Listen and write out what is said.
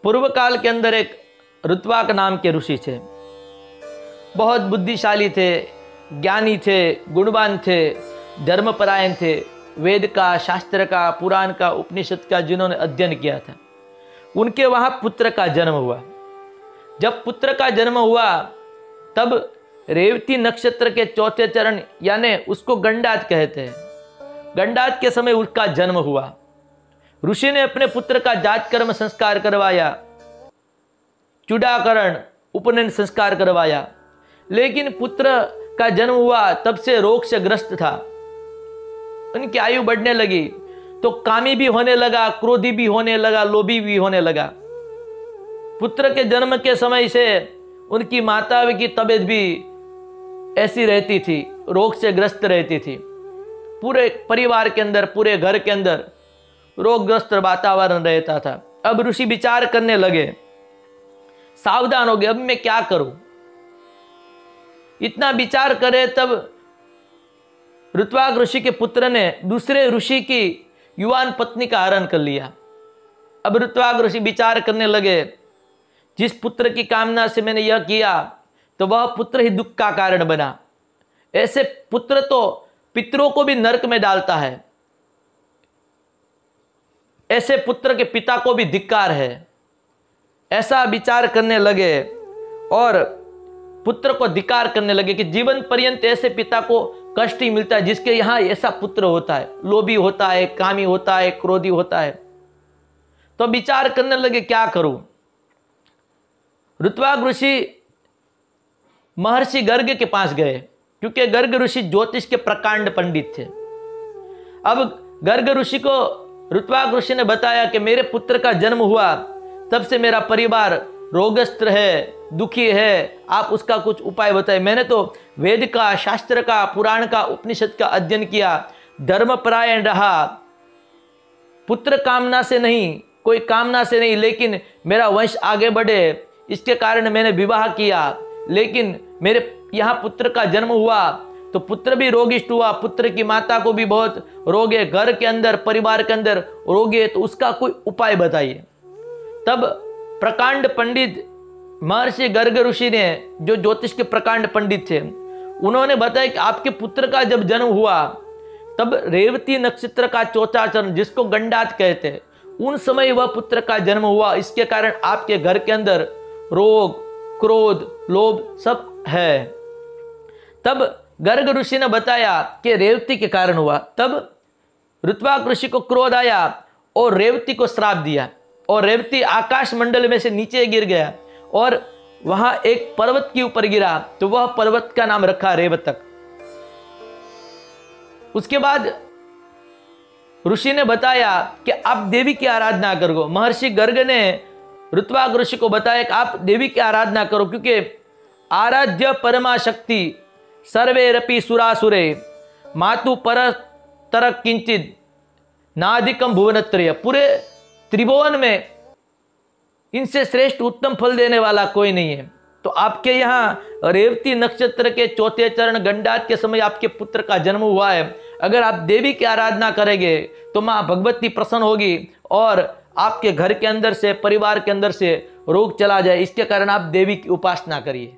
पूर्व काल के अंदर एक ऋत्वाक नाम के ऋषि थे। बहुत बुद्धिशाली थे, ज्ञानी थे, गुणवान थे, धर्मपरायण थे। वेद का, शास्त्र का, पुराण का, उपनिषद का जिन्होंने अध्ययन किया था, उनके वहाँ पुत्र का जन्म हुआ। जब पुत्र का जन्म हुआ तब रेवती नक्षत्र के चौथे चरण यानी उसको गंडात कहते हैं, गंडात के समय उसका जन्म हुआ। ऋषि ने अपने पुत्र का जात कर्म संस्कार करवाया, चूड़ाकरण उपनयन संस्कार करवाया, लेकिन पुत्र का जन्म हुआ तब से रोग से ग्रस्त था। उनकी आयु बढ़ने लगी तो कामी भी होने लगा, क्रोधी भी होने लगा, लोभी भी होने लगा। पुत्र के जन्म के समय से उनकी माता की तबीयत भी ऐसी रहती थी, रोग से ग्रस्त रहती थी। पूरे परिवार के अंदर, पूरे घर के अंदर रोगग्रस्त वातावरण रहता था। अब ऋषि विचार करने लगे, सावधान हो गए, अब मैं क्या करूं। इतना विचार करे तब ऋत्वाक ऋषि के पुत्र ने दूसरे ऋषि की युवान पत्नी का हरण कर लिया। अब ऋत्वाक ऋषि विचार करने लगे, जिस पुत्र की कामना से मैंने यह किया तो वह पुत्र ही दुख का कारण बना। ऐसे पुत्र तो पितरों को भी नरक में डालता है, ऐसे पुत्र के पिता को भी धिक्कार है। ऐसा विचार करने लगे और पुत्र को धिक्कार करने लगे कि जीवन पर्यंत ऐसे पिता को कष्ट ही मिलता है जिसके यहाँ ऐसा पुत्र होता है, लोभी होता है, कामी होता है, क्रोधी होता है। तो विचार करने लगे क्या करूं। ऋत्वाक ऋषि महर्षि गर्ग के पास गए, क्योंकि गर्ग ऋषि ज्योतिष के प्रकांड पंडित थे। अब गर्ग ऋषि को ऋत्वाक ऋषि ने बताया कि मेरे पुत्र का जन्म हुआ तब से मेरा परिवार रोगग्रस्त है, दुखी है, आप उसका कुछ उपाय बताएं। मैंने तो वेद का, शास्त्र का, पुराण का, उपनिषद का अध्ययन किया, धर्मपरायण रहा, पुत्र कामना से नहीं, कोई कामना से नहीं, लेकिन मेरा वंश आगे बढ़े इसके कारण मैंने विवाह किया, लेकिन मेरे यहाँ पुत्र का जन्म हुआ तो पुत्र भी रोगिष्ट हुआ, पुत्र की माता को भी बहुत रोग है, घर के अंदर, परिवार के अंदर रोग है, तो उसका कोई उपाय बताइए। तब प्रकांड पंडित महर्षि गर्ग ऋषि ने, जो ज्योतिष के प्रकांड पंडित थे, उन्होंने बताया कि आपके पुत्र का जब जन्म हुआ तब रेवती नक्षत्र का चौथा चरण, जिसको गंडात कहते हैं, उन समय वह पुत्र का जन्म हुआ। इसके कारण आपके घर के अंदर रोग, क्रोध, लोभ सब है। तब गर्ग ऋषि ने बताया कि रेवती के कारण हुआ। तब ऋत्वाक ऋषि को क्रोध आया और रेवती को श्राप दिया, और रेवती आकाश मंडल में से नीचे गिर गया और वहां एक पर्वत के ऊपर गिरा, तो वह पर्वत का नाम रखा रेवतक। उसके बाद ऋषि ने बताया कि आप देवी की आराधना करो। महर्षि गर्ग ने ऋत्वाक ऋषि को बताया कि आप देवी की आराधना करो, क्योंकि आराध्य परमा शक्ति सर्वेरपि सुरासुरे मातु पर तरक किंचित नाधिकम भुवनत्रय। पूरे त्रिभुवन में इनसे श्रेष्ठ उत्तम फल देने वाला कोई नहीं है। तो आपके यहाँ रेवती नक्षत्र के चौथे चरण गंडात के समय आपके पुत्र का जन्म हुआ है। अगर आप देवी की आराधना करेंगे तो माँ भगवती प्रसन्न होगी और आपके घर के अंदर से, परिवार के अंदर से रोग चला जाए। इसके कारण आप देवी की उपासना करिए।